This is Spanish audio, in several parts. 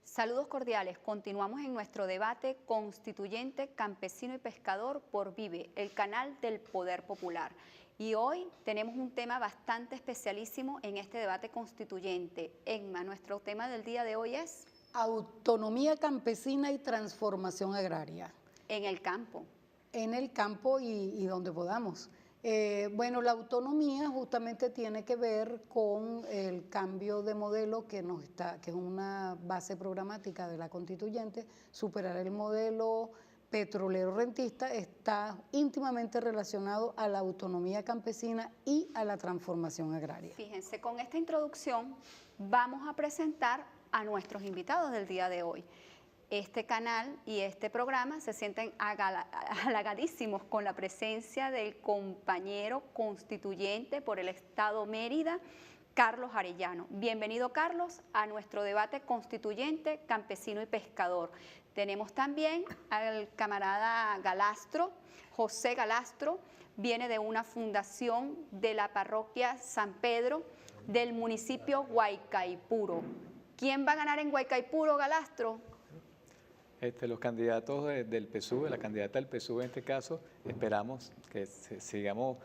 Saludos cordiales. Continuamos en nuestro debate constituyente, campesino y pescador por Vive, el canal del Poder Popular. Y hoy tenemos un tema bastante especialísimo en este debate constituyente. Emma, nuestro tema del día de hoy es autonomía campesina y transformación agraria. en el campo. En el campo y donde podamos. Bueno, la autonomía justamente tiene que ver con el cambio de modelo que es una base programática de la constituyente. Superar el modelo petrolero rentista está íntimamente relacionado a la autonomía campesina y a la transformación agraria. Fíjense, con esta introducción vamos a presentar a nuestros invitados del día de hoy. Este canal y este programa se sienten halagadísimos con la presencia del compañero constituyente por el Estado Mérida, Carlos Arellano. Bienvenido, Carlos, a nuestro debate constituyente, campesino y pescador. Tenemos también al camarada Galastro, José Galastro, viene de una fundación de la parroquia San Pedro del municipio Guaycaipuro. ¿Quién va a ganar en Guaycaipuro, Galastro? Los candidatos del PSUV, la candidata del PSUV en este caso, esperamos que sigamos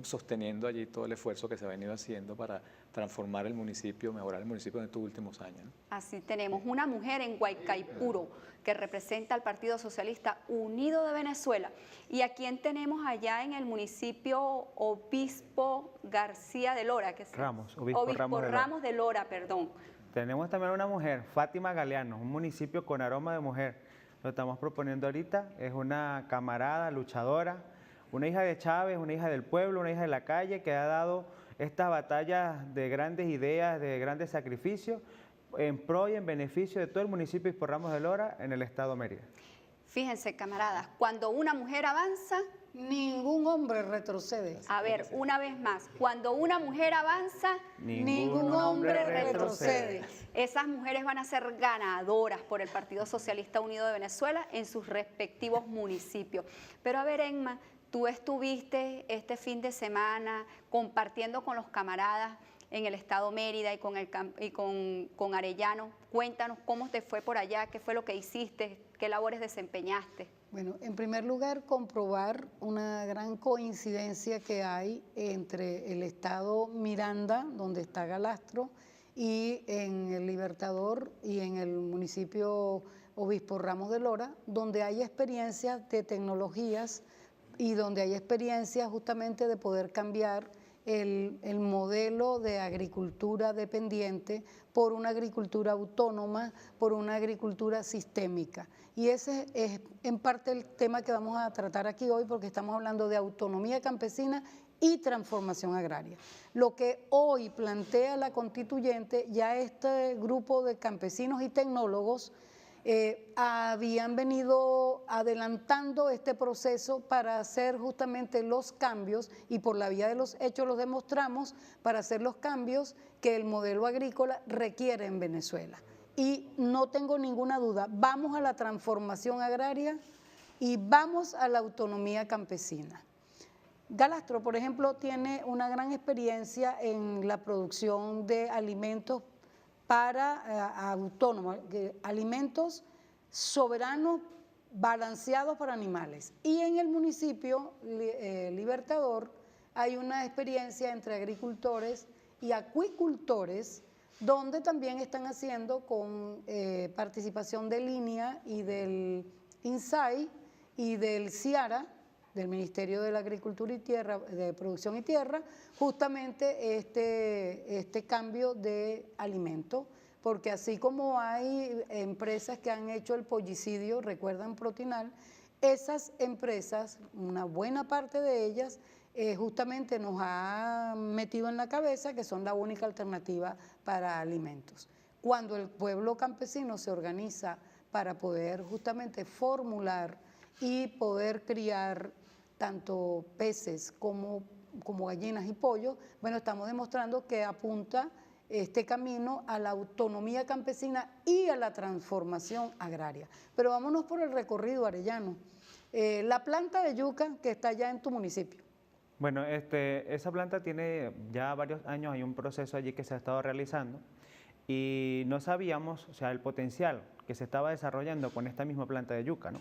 sosteniendo allí todo el esfuerzo que se ha venido haciendo para transformar el municipio, mejorar el municipio en estos últimos años, ¿no? Así tenemos una mujer en Guaycaipuro que representa al Partido Socialista Unido de Venezuela. ¿Y a quién tenemos allá en el municipio? Obispo García de Lora, que es Obispo Ramos de Lora, perdón. Tenemos también una mujer, Fátima Galeano, un municipio con aroma de mujer. Lo estamos proponiendo ahorita, es una camarada, luchadora, una hija de Chávez, una hija del pueblo, una hija de la calle que ha dado estas batallas de grandes ideas, de grandes sacrificios en pro y en beneficio de todo el municipio de Obispo Ramos de Lora en el estado Mérida. Fíjense, camaradas, cuando una mujer avanza, ningún hombre retrocede. A ver, una vez más, cuando una mujer avanza, ningún hombre retrocede. Esas mujeres van a ser ganadoras por el Partido Socialista Unido de Venezuela en sus respectivos municipios. Pero a ver, Emma, tú estuviste este fin de semana compartiendo con los camaradas en el estado Mérida y con Arellano. Cuéntanos cómo te fue por allá, qué fue lo que hiciste, qué labores desempeñaste. Bueno, en primer lugar, comprobar una gran coincidencia que hay entre el estado Miranda, donde está Galastro, y en el Libertador y en el municipio Obispo Ramos de Lora, donde hay experiencias de tecnologías y donde hay experiencias justamente de poder cambiar el modelo de agricultura dependiente por una agricultura autónoma, por una agricultura sistémica. Y ese es en parte el tema que vamos a tratar aquí hoy, porque estamos hablando de autonomía campesina y transformación agraria. Lo que hoy plantea la constituyente, ya este grupo de campesinos y tecnólogos habían venido adelantando este proceso para hacer justamente los cambios, y por la vía de los hechos los demostramos, para hacer los cambios que el modelo agrícola requiere en Venezuela. Y no tengo ninguna duda, vamos a la transformación agraria y vamos a la autonomía campesina. Galastro, por ejemplo, tiene una gran experiencia en la producción de alimentos para autónomos, alimentos soberanos, balanceados para animales. Y en el municipio Libertador hay una experiencia entre agricultores y acuicultores, donde también están haciendo con participación de Línea y del INSAI y del CIARA, del Ministerio de la Agricultura y Tierra, de Producción y Tierra, justamente este cambio de alimento, porque así como hay empresas que han hecho el pollicidio, recuerdan Protinal, esas empresas, una buena parte de ellas, justamente nos ha metido en la cabeza que son la única alternativa para alimentos. Cuando el pueblo campesino se organiza para poder justamente formular y poder criar tanto peces como gallinas y pollos, bueno, estamos demostrando que a punta este camino a la autonomía campesina y a la transformación agraria. Pero vámonos por el recorrido, Arellano. La planta de yuca que está allá en tu municipio. Bueno, esa planta tiene ya varios años, hay un proceso allí que se ha estado realizando y no sabíamos, o sea, el potencial que se estaba desarrollando con esta misma planta de yuca, ¿no?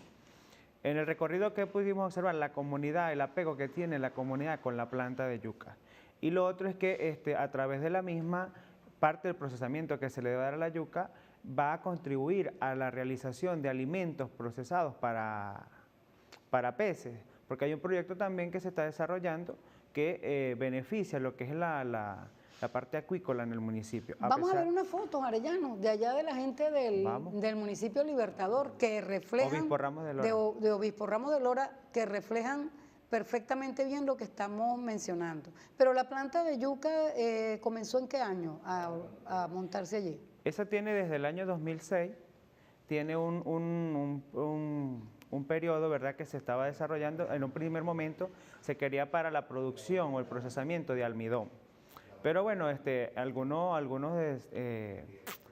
En el recorrido que pudimos observar, la comunidad, el apego que tiene la comunidad con la planta de yuca. Y lo otro es que a través de la misma, parte del procesamiento que se le va a dar a la yuca va a contribuir a la realización de alimentos procesados para peces, porque hay un proyecto también que se está desarrollando que beneficia lo que es la parte acuícola en el municipio. Vamos a ver una foto, Arellano, de allá de la gente del municipio Libertador, que reflejan, Obispo Ramos de Lora. de Obispo Ramos de Lora, que reflejan perfectamente bien lo que estamos mencionando. Pero la planta de yuca ¿comenzó en qué año a montarse allí? Esa tiene desde el año 2006, tiene un periodo, ¿verdad?, que se estaba desarrollando. En un primer momento se quería para la producción o el procesamiento de almidón. Pero bueno, algunos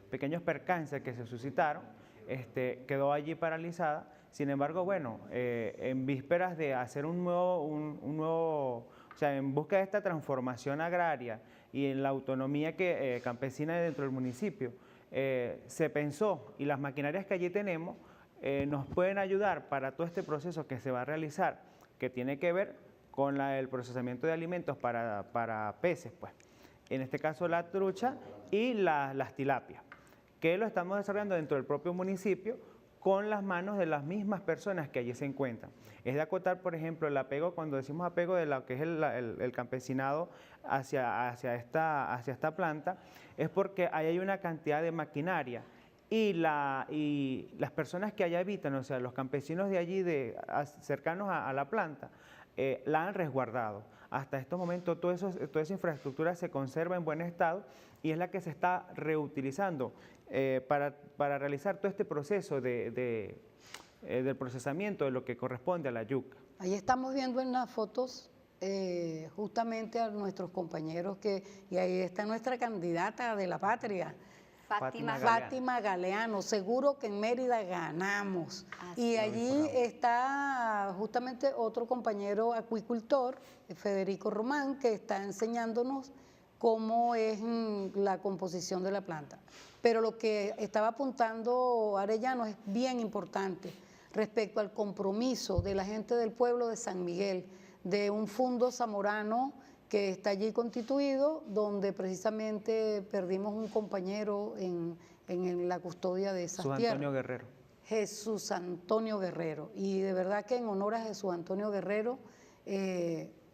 pequeños percances que se suscitaron, quedó allí paralizada. Sin embargo, bueno, en vísperas de hacer un nuevo, o sea, en busca de esta transformación agraria y en la autonomía campesina dentro del municipio, se pensó, y las maquinarias que allí tenemos nos pueden ayudar para todo este proceso que se va a realizar, que tiene que ver con el procesamiento de alimentos para peces, pues. En este caso la trucha y las tilapias, que lo estamos desarrollando dentro del propio municipio con las manos de las mismas personas que allí se encuentran. Es de acotar, por ejemplo, el apego, cuando decimos apego de lo que es el campesinado hacia esta planta, es porque ahí hay una cantidad de maquinaria y las personas que allá habitan, o sea, los campesinos de allí cercanos a la planta, la han resguardado. Hasta estos momentos toda esa infraestructura se conserva en buen estado y es la que se está reutilizando para realizar todo este proceso del procesamiento de lo que corresponde a la yuca. Ahí estamos viendo en las fotos justamente a nuestros compañeros y ahí está nuestra candidata de la patria, Fátima Galeano. Seguro que en Mérida ganamos. Y allí está justamente otro compañero acuicultor, Federico Román, que está enseñándonos cómo es la composición de la planta. Pero lo que estaba apuntando Arellano es bien importante respecto al compromiso de la gente del pueblo de San Miguel, de un fundo zamorano que está allí constituido, donde precisamente perdimos un compañero en la custodia de esas tierras. Jesús Antonio Guerrero. Jesús Antonio Guerrero. Y de verdad que en honor a Jesús Antonio Guerrero,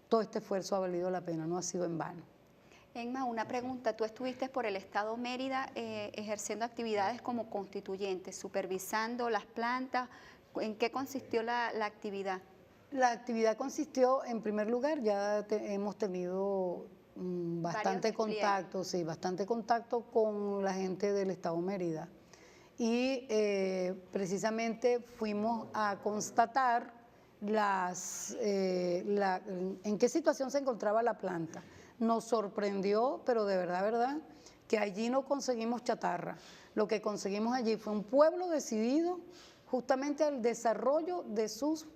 todo este esfuerzo ha valido la pena, no ha sido en vano. Enma, una pregunta. Tú estuviste por el Estado Mérida ejerciendo actividades como constituyente, supervisando las plantas. ¿En qué consistió la actividad? La actividad consistió, en primer lugar, ya hemos tenido bastante contacto, sí, bastante contacto con la gente del Estado Mérida. Y precisamente fuimos a constatar en qué situación se encontraba la planta. Nos sorprendió, pero de verdad, que allí no conseguimos chatarra. Lo que conseguimos allí fue un pueblo decidido justamente al desarrollo de sus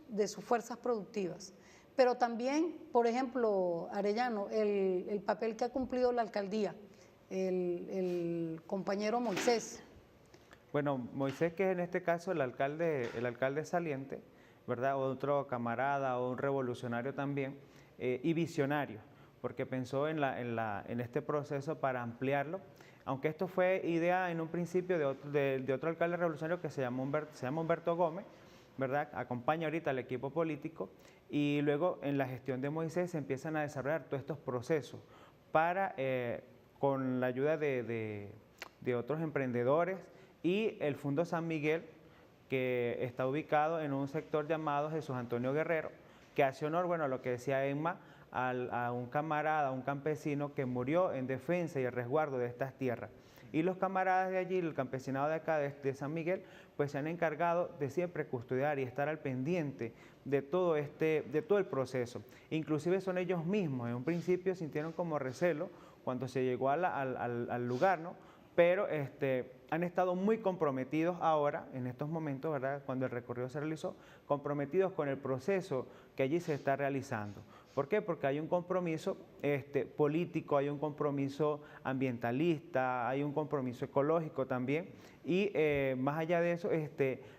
fuerzas productivas. Pero también, por ejemplo, Arellano, el papel que ha cumplido la alcaldía, el compañero Moisés. Bueno, Moisés, que es en este caso el alcalde saliente, ¿verdad? Otro camarada o un revolucionario también, y visionario, porque pensó en este proceso para ampliarlo. Aunque esto fue idea en un principio de otro alcalde revolucionario que se llama Humberto Gómez, ¿verdad? Acompaña ahorita al equipo político y luego en la gestión de Moisés se empiezan a desarrollar todos estos procesos para, con la ayuda de otros emprendedores y el Fundo San Miguel, que está ubicado en un sector llamado Jesús Antonio Guerrero, que hace honor, bueno, a lo que decía Enma, a un camarada, a un campesino que murió en defensa y el resguardo de estas tierras. Y los camaradas de allí, el campesinado de acá, de San Miguel, pues se han encargado de siempre custodiar y estar al pendiente de todo el proceso. Inclusive son ellos mismos, en un principio sintieron como recelo cuando se llegó al lugar, ¿no? Pero han estado muy comprometidos ahora, en estos momentos, ¿verdad?, cuando el recorrido se realizó, comprometidos con el proceso que allí se está realizando. ¿Por qué? Porque hay un compromiso político, hay un compromiso ambientalista, hay un compromiso ecológico también, y más allá de eso,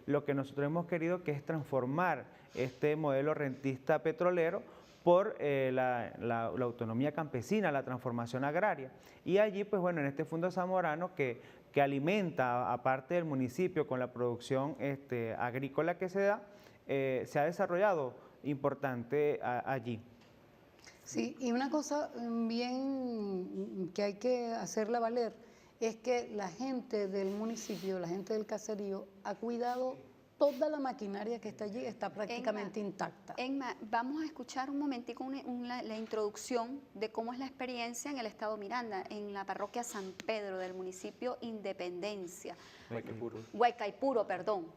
lo que nosotros hemos querido que es transformar este modelo rentista petrolero por la autonomía campesina, la transformación agraria. Y allí, pues bueno, en este Fondo Zamorano que alimenta, aparte del municipio, con la producción agrícola que se da, se ha desarrollado importante allí. Sí, y una cosa bien que hay que hacerla valer es que la gente del municipio, la gente del caserío, ha cuidado toda la maquinaria que está allí, está prácticamente intacta. Emma, vamos a escuchar un momentico la introducción de cómo es la experiencia en el estado Miranda, en la parroquia San Pedro del municipio Independencia. Guaycaipuro, perdón.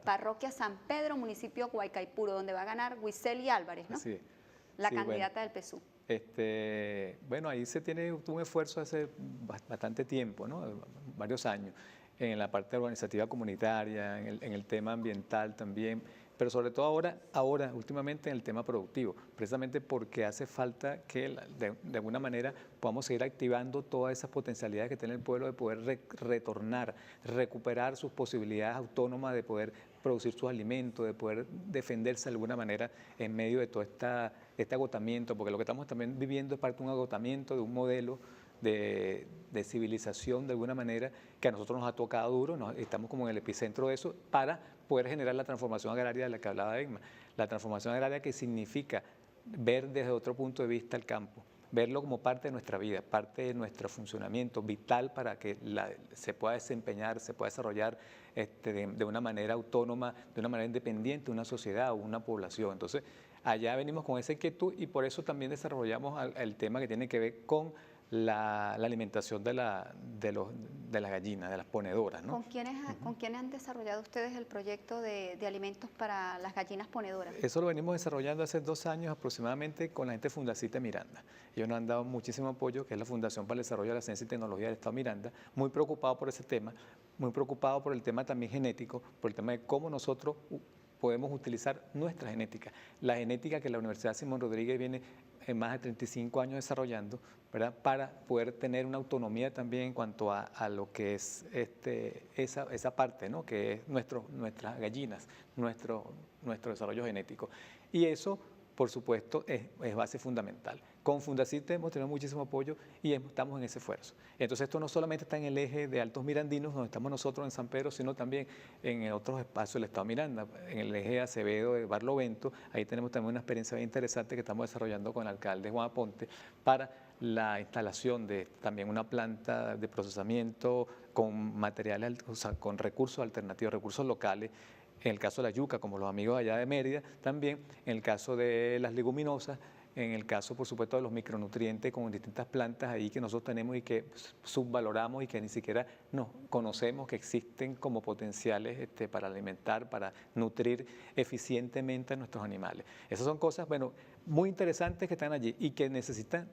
Parroquia San Pedro, municipio Guaycaipuro, donde va a ganar Wisely Álvarez, ¿no? Sí. La candidata del PSUV. Bueno, ahí se tiene un esfuerzo hace bastante tiempo, ¿no? Varios años, en la parte organizativa comunitaria, en el tema ambiental también, pero sobre todo ahora últimamente en el tema productivo, precisamente porque hace falta que de alguna manera podamos seguir activando todas esas potencialidades que tiene el pueblo de poder retornar, recuperar sus posibilidades autónomas de poder producir sus alimentos, de poder defenderse de alguna manera en medio de todo este agotamiento, porque lo que estamos también viviendo es parte de un agotamiento, de un modelo de civilización de alguna manera que a nosotros nos ha tocado duro, estamos como en el epicentro de eso para poder generar la transformación agraria de la que hablaba Emma. La transformación agraria que significa ver desde otro punto de vista el campo, verlo como parte de nuestra vida, parte de nuestro funcionamiento vital para que se pueda desempeñar, se pueda desarrollar de una manera autónoma, de una manera independiente, una sociedad o una población. Entonces, allá venimos con esa inquietud y por eso también desarrollamos el tema que tiene que ver con la alimentación de las gallinas, de las ponedoras, ¿no? ¿Con quiénes han desarrollado ustedes el proyecto de alimentos para las gallinas ponedoras? Eso lo venimos desarrollando hace 2 años aproximadamente con la gente de Fundacite Miranda. Ellos nos han dado muchísimo apoyo, que es la Fundación para el Desarrollo de la Ciencia y Tecnología del Estado Miranda, muy preocupado por ese tema, muy preocupado por el tema también genético, por el tema de cómo nosotros podemos utilizar nuestra genética. La genética que la Universidad Simón Rodríguez viene en más de 35 años desarrollando, ¿verdad?, para poder tener una autonomía también en cuanto a lo que es esa parte, ¿no?, que es nuestras gallinas, nuestro desarrollo genético. Y eso, por supuesto, es base fundamental. Con Fundacite hemos tenido muchísimo apoyo y estamos en ese esfuerzo. Entonces esto no solamente está en el eje de Altos Mirandinos, donde estamos nosotros en San Pedro, sino también en otros espacios del Estado Miranda, en el eje de Acevedo, de Barlovento. Ahí tenemos también una experiencia bien interesante que estamos desarrollando con el alcalde Juan Aponte para la instalación de también una planta de procesamiento con materiales, o sea, con recursos alternativos, recursos locales. En el caso de la yuca, como los amigos allá de Mérida, también en el caso de las leguminosas, en el caso, por supuesto, de los micronutrientes con distintas plantas ahí que nosotros tenemos y que subvaloramos y que ni siquiera nos conocemos que existen como potenciales para alimentar, para nutrir eficientemente a nuestros animales. Esas son cosas, bueno, muy interesantes que están allí y que necesitan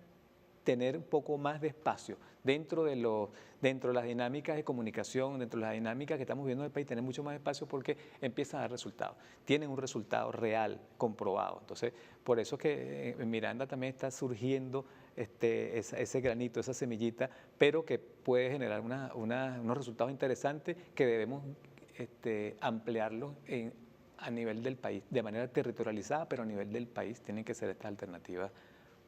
tener un poco más de espacio dentro de las dinámicas de comunicación, dentro de las dinámicas que estamos viendo en el país, tener mucho más espacio porque empiezan a dar resultados, tienen un resultado real, comprobado. Entonces, por eso es que en Miranda también está surgiendo ese granito, esa semillita, pero que puede generar unos resultados interesantes que debemos ampliarlos a nivel del país, de manera territorializada, pero a nivel del país tienen que ser estas alternativas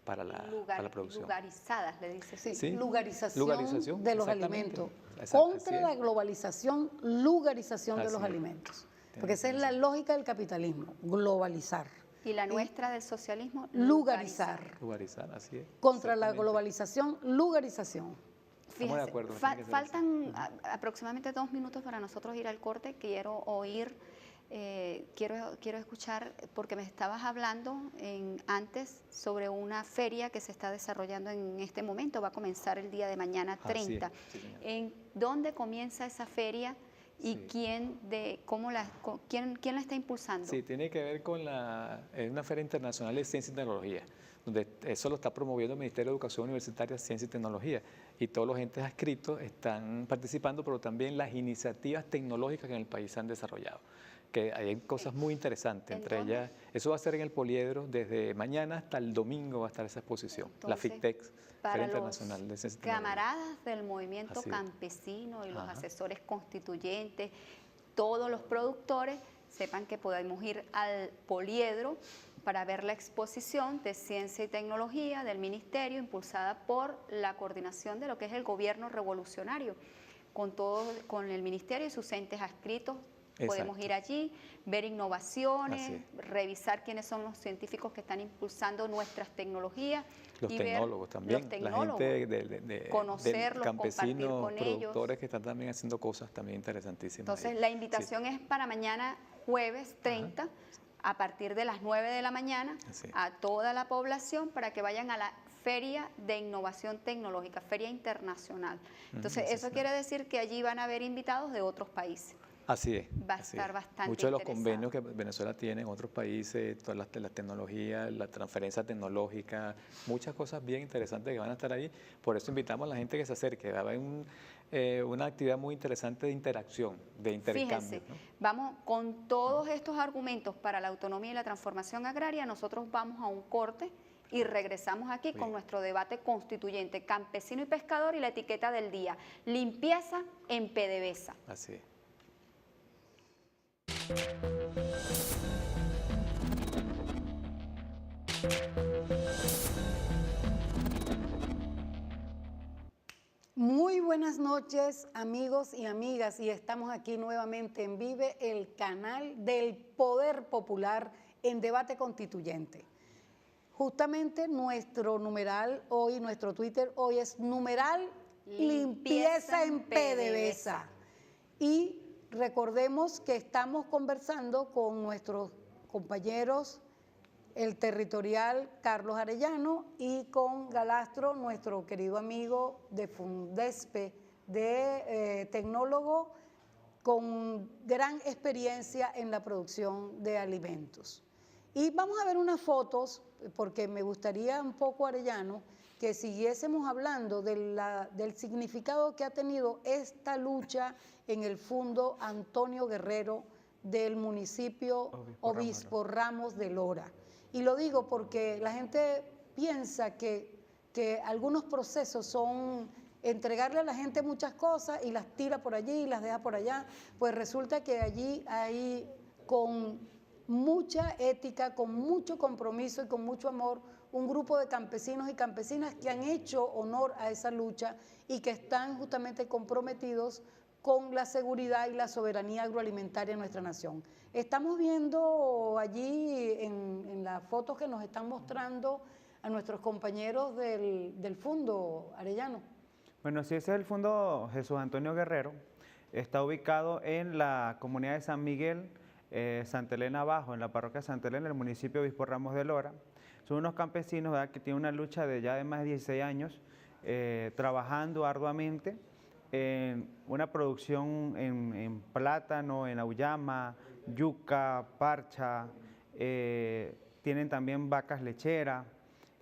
para la producción. Lugarizadas, le dice. Sí, lugarización de los alimentos. Contra la globalización, lugarización de los alimentos. Porque esa es la lógica del capitalismo, globalizar. Y la nuestra del socialismo, lugarizar. Lugarizar, así es. Contra la globalización, lugarización. Fíjese, de acuerdo, faltan aproximadamente 2 minutos para nosotros ir al corte. Quiero oír... quiero escuchar, porque me estabas hablando antes sobre una feria que se está desarrollando en este momento, va a comenzar el día de mañana 30. Sí, ¿En dónde comienza esa feria y quién la está impulsando? Sí, tiene que ver con una feria internacional de ciencia y tecnología, donde eso lo está promoviendo el Ministerio de Educación Universitaria, Ciencia y Tecnología. Y todos los entes adscritos están participando, pero también las iniciativas tecnológicas que en el país se han desarrollado. Que hay cosas muy interesantes, entre ellas, eso va a ser en el Poliedro, desde mañana hasta el domingo va a estar esa exposición, la FICTEX, Feria Internacional de Ciencia y Tecnología. Camaradas del movimiento campesino y los asesores constituyentes, todos los productores, sepan que podemos ir al Poliedro para ver la exposición de Ciencia y Tecnología del Ministerio, impulsada por la coordinación de lo que es el Gobierno Revolucionario, con el Ministerio y sus entes adscritos. Podemos ir allí, ver innovaciones, revisar quiénes son los científicos que están impulsando nuestras tecnologías. Los y tecnólogos ver también, los tecnólogos, la gente conocerlos, campesinos, compartir con ellos. productores que están también haciendo cosas también interesantísimas. Entonces, ahí. la invitación es para mañana, jueves 30, a partir de las 9 de la mañana, a toda la población para que vayan a la Feria de Innovación Tecnológica, Feria Internacional. Entonces, eso quiere decir que allí van a haber invitados de otros países. Así es. Va a estar bastante Muchos de los interesado. convenios que Venezuela tiene en otros países, todas las tecnologías, la transferencia tecnológica, muchas cosas bien interesantes que van a estar ahí. Por eso invitamos a la gente que se acerque. Va a haber una actividad muy interesante de interacción, de intercambio. Fíjense, ¿no? vamos con todos estos argumentos para la autonomía y la transformación agraria, nosotros vamos a un corte y regresamos aquí con nuestro debate constituyente, campesino y pescador y la etiqueta del día, limpieza en PDVSA. Así es. Muy buenas noches, amigos y amigas, y estamos aquí nuevamente en Vive, el canal del Poder Popular en Debate Constituyente. Justamente nuestro numeral hoy, nuestro Twitter hoy es numeral limpieza en PDVSA. Y recordemos que estamos conversando con nuestros compañeros, el territorial Carlos Arellano, y con Galastro, nuestro querido amigo de Fundespe, tecnólogo con gran experiencia en la producción de alimentos. Y vamos a ver unas fotos, porque me gustaría un poco, Arellano, que siguiésemos hablando del significado que ha tenido esta lucha en el Fundo Antonio Guerrero del municipio Obispo Ramos de Lora. Y lo digo porque la gente piensa que algunos procesos son entregarle a la gente muchas cosas y las tira por allí y las deja por allá. Pues resulta que allí hay, con mucha ética, con mucho compromiso y con mucho amor, un grupo de campesinos y campesinas que han hecho honor a esa lucha y que están justamente comprometidos con la seguridad y la soberanía agroalimentaria de nuestra nación. Estamos viendo allí en las fotos que nos están mostrando a nuestros compañeros del Fundo, Arellano. Bueno, sí, ese es el Fundo Jesús Antonio Guerrero. Está ubicado en la comunidad de San Miguel, Santa Elena Abajo, en la parroquia Santa Elena, en el municipio de Obispo Ramos de Lora. Son unos campesinos, ¿verdad?, que tienen una lucha de ya de más de 16 años, trabajando arduamente en una producción en plátano, en auyama, yuca, parcha, tienen también vacas lecheras.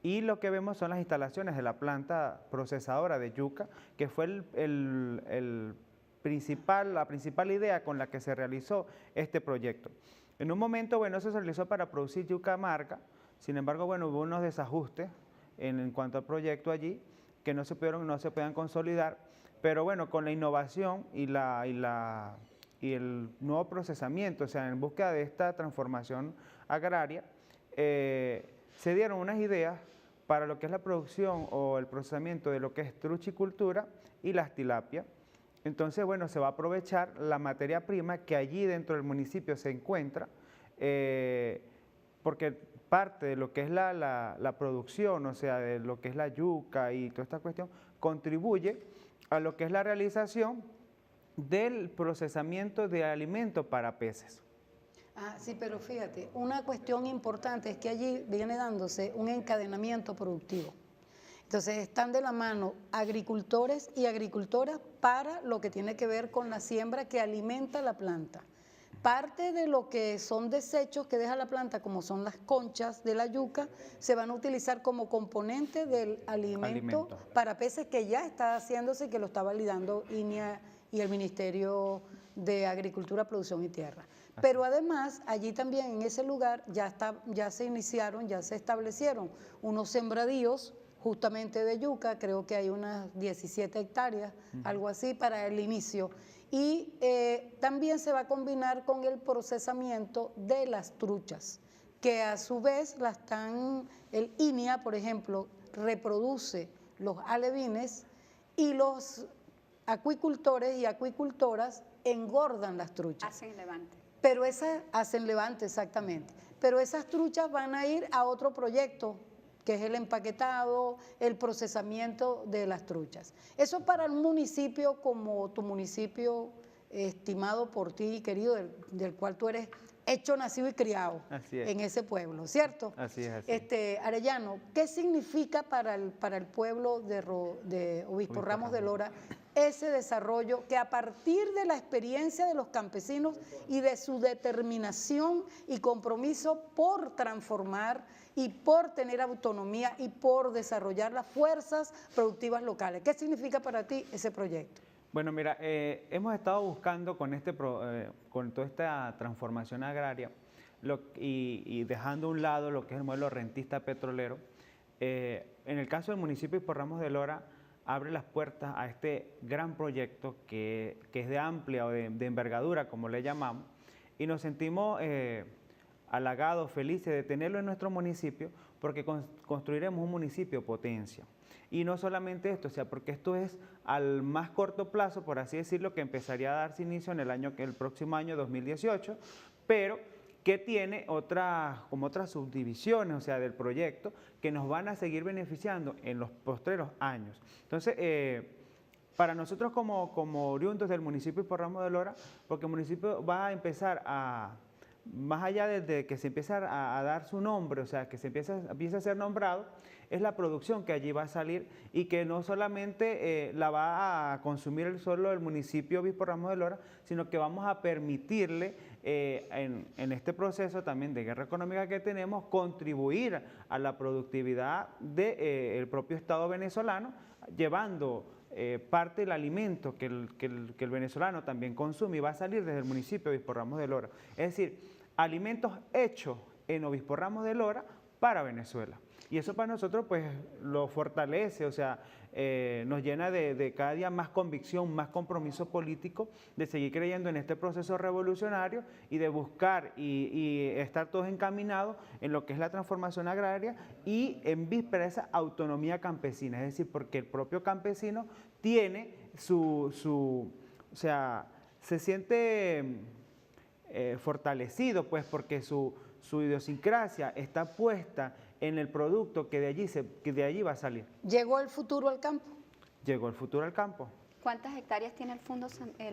Y lo que vemos son las instalaciones de la planta procesadora de yuca, que fue la principal idea con la que se realizó este proyecto. En un momento, bueno, eso se realizó para producir yuca amarga. Sin embargo, bueno, hubo unos desajustes en cuanto al proyecto allí que no se podían consolidar, pero bueno, con la innovación y el nuevo procesamiento, o sea, en búsqueda de esta transformación agraria, se dieron unas ideas para lo que es la producción o el procesamiento de lo que es truchicultura y las tilapias. Entonces, bueno, se va a aprovechar la materia prima que allí dentro del municipio se encuentra, porque parte de lo que es la producción, o sea, de lo que es la yuca y toda esta cuestión, contribuye a lo que es la realización del procesamiento de alimentos para peces. Ah, sí, pero fíjate, una cuestión importante es que allí viene dándose un encadenamiento productivo. Entonces están de la mano agricultores y agricultoras para lo que tiene que ver con la siembra que alimenta la planta. Parte de lo que son desechos que deja la planta, como son las conchas de la yuca, se van a utilizar como componente del alimento para peces, que ya está haciéndose y que lo está validando INEA y el Ministerio de Agricultura, Producción y Tierra. Pero además, allí también en ese lugar ya se iniciaron, ya se establecieron unos sembradíos justamente de yuca, creo que hay unas 17 hectáreas, algo así, para el inicio. Y también se va a combinar con el procesamiento de las truchas, que a su vez el INEA, por ejemplo, reproduce los alevines y los acuicultores y acuicultoras engordan las truchas. Hacen levante. Pero hacen levante, exactamente. Pero esas truchas van a ir a otro proyecto, que es el empaquetado, el procesamiento de las truchas. Eso para un municipio como tu municipio, estimado por ti, querido, del cual tú eres hecho, nacido y criado en ese pueblo, ¿cierto? Así es. Así. Arellano, ¿qué significa para el pueblo de Obispo Ramos de Lora ese desarrollo que, a partir de la experiencia de los campesinos y de su determinación y compromiso por transformar y por tener autonomía y por desarrollar las fuerzas productivas locales? ¿Qué significa para ti ese proyecto? Bueno, mira, hemos estado buscando con toda esta transformación agraria y dejando a un lado lo que es el modelo rentista petrolero. En el caso del municipio de Obispo Ramos de Lora, abre las puertas a este gran proyecto que es de amplia o de envergadura, como le llamamos, y nos sentimos halagados, felices de tenerlo en nuestro municipio, porque construiremos un municipio potencia. Y no solamente esto, o sea, porque esto es al más corto plazo, por así decirlo, que empezaría a darse inicio en el próximo año 2018, pero que tiene como otras subdivisiones, o sea, del proyecto, que nos van a seguir beneficiando en los postreros años. Entonces, para nosotros como oriundos del municipio de Obispo Ramos de Lora, porque el municipio va a empezar más allá de que se empieza a dar su nombre, o sea, que se empieza a ser nombrado, es la producción que allí va a salir y que no solamente la va a consumir solo el municipio Obispo Ramos de Lora, sino que vamos a permitirle en este proceso también de guerra económica que tenemos, contribuir a la productividad del propio Estado venezolano, llevando parte del alimento que el venezolano también consume y va a salir desde el municipio de Obispo Ramos de Lora. Es decir, alimentos hechos en Obispo Ramos de Lora para Venezuela. Y eso para nosotros pues lo fortalece, o sea, nos llena de cada día más convicción, más compromiso político, de seguir creyendo en este proceso revolucionario y de buscar y estar todos encaminados en lo que es la transformación agraria y en víspera de esa autonomía campesina, es decir, porque el propio campesino tiene o sea, se siente fortalecido, pues, porque su idiosincrasia está puesta en el producto que de allí va a salir. ¿Llegó el futuro al campo? Llegó el futuro al campo. ¿Cuántas hectáreas tiene el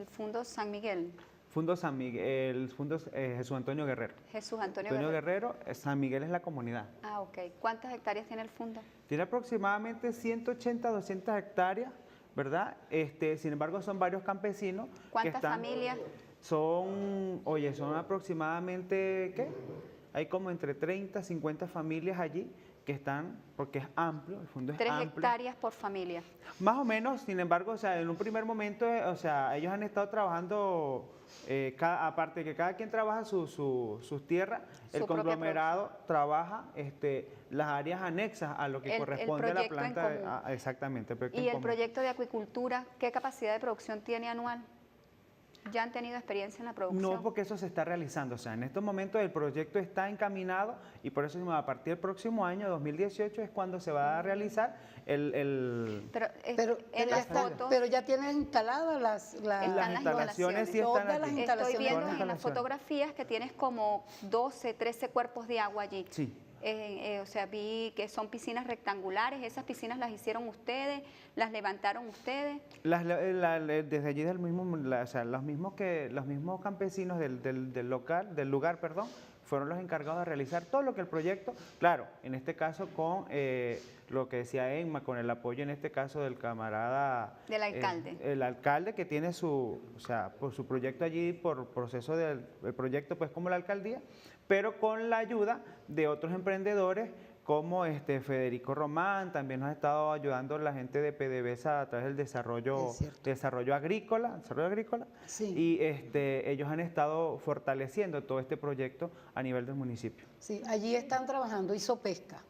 Fundo San Miguel? Fundo San Miguel, el Fundo Jesús Antonio Guerrero. Jesús Antonio Guerrero, San Miguel es la comunidad. Ah, ok. ¿Cuántas hectáreas tiene el Fundo? Tiene aproximadamente 180, 200 hectáreas, ¿verdad? Sin embargo, son varios campesinos. ¿Cuántas familias? Son aproximadamente, ¿qué? Hay como entre 30, 50 familias allí que están, porque es amplio, el fondo es 3 amplio. hectáreas por familia. Más o menos, sin embargo, o sea, en un primer momento, o sea, ellos han estado trabajando, aparte de que cada quien trabaja sus tierras, el conglomerado trabaja las áreas anexas a lo que corresponde a la planta. Exactamente. ¿Y el proyecto de acuicultura, qué capacidad de producción tiene anual? ¿Ya han tenido experiencia en la producción? No, porque eso se está realizando. O sea, en estos momentos el proyecto está encaminado y por eso a partir del próximo año, 2018, es cuando se va a realizar Pero ya tienen instaladas las instalaciones. Sí, están todas las allí. Estoy viendo instalaciones. en las fotografías que tienes como 12, 13 cuerpos de agua allí. Sí. O sea, vi que son piscinas rectangulares. ¿Esas piscinas las hicieron ustedes? ¿Las levantaron ustedes? Desde allí los mismos campesinos del lugar, fueron los encargados de realizar todo lo que el proyecto, claro, en este caso con lo que decía Emma, con el apoyo en este caso del camarada... Del alcalde. El alcalde que tiene su, o sea, por su proyecto allí, por proceso del el proyecto pues como la alcaldía, pero con la ayuda de otros emprendedores como Federico Román, también nos ha estado ayudando la gente de PDVSA a través del desarrollo agrícola, Sí. y ellos han estado fortaleciendo todo este proyecto a nivel del municipio. Sí, allí están trabajando Isopesca,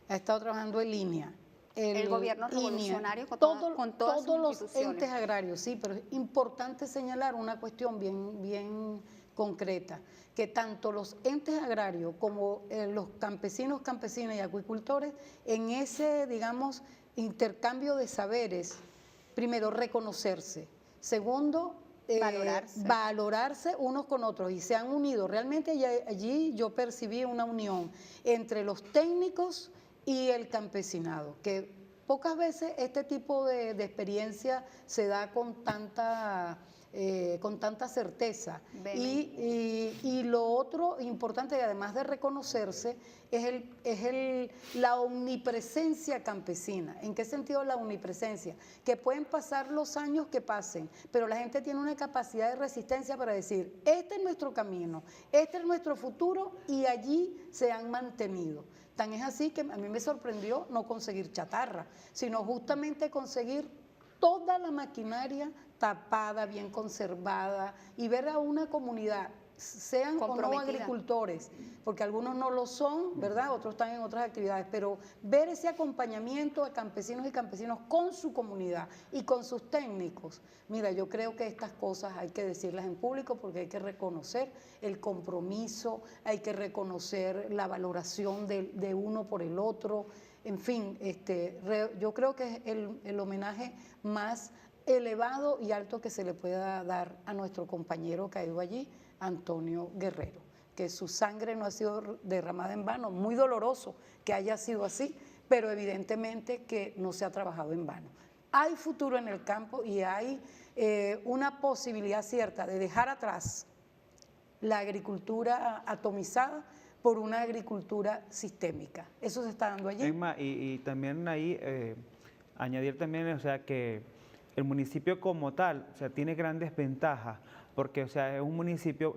ha estado trabajando en línea. El gobierno revolucionario con todas sus todos los instituciones. entes agrarios, sí, pero es importante señalar una cuestión bien concreta, que tanto los entes agrarios como los campesinos, campesinas y acuicultores, en ese, digamos, intercambio de saberes, primero, reconocerse, segundo, valorarse unos con otros, y se han unido. Realmente allí yo percibí una unión entre los técnicos y el campesinado, que pocas veces este tipo de experiencia se da con tanta certeza. Y lo otro importante, además de reconocerse, es la omnipresencia campesina. ¿En qué sentido la omnipresencia? Que pueden pasar los años que pasen, pero la gente tiene una capacidad de resistencia para decir, este es nuestro camino, este es nuestro futuro, y allí se han mantenido. Tan es así que a mí me sorprendió no conseguir chatarra, sino justamente conseguir toda la maquinaria tapada, bien conservada, y ver a una comunidad, sean o no agricultores, porque algunos no lo son, ¿verdad? Otros están en otras actividades, pero ver ese acompañamiento de campesinos y campesinos con su comunidad y con sus técnicos. Mira, yo creo que estas cosas hay que decirlas en público porque hay que reconocer el compromiso, hay que reconocer la valoración de uno por el otro. En fin, yo creo que es el homenaje más elevado y alto que se le pueda dar a nuestro compañero caído allí, Antonio Guerrero, que su sangre no ha sido derramada en vano, muy doloroso que haya sido así, pero evidentemente que no se ha trabajado en vano. Hay futuro en el campo y hay una posibilidad cierta de dejar atrás la agricultura atomizada por una agricultura sistémica. Eso se está dando allí. Emma, y también ahí añadir también, o sea, que el municipio como tal, o sea, tiene grandes ventajas, porque, o sea, es un municipio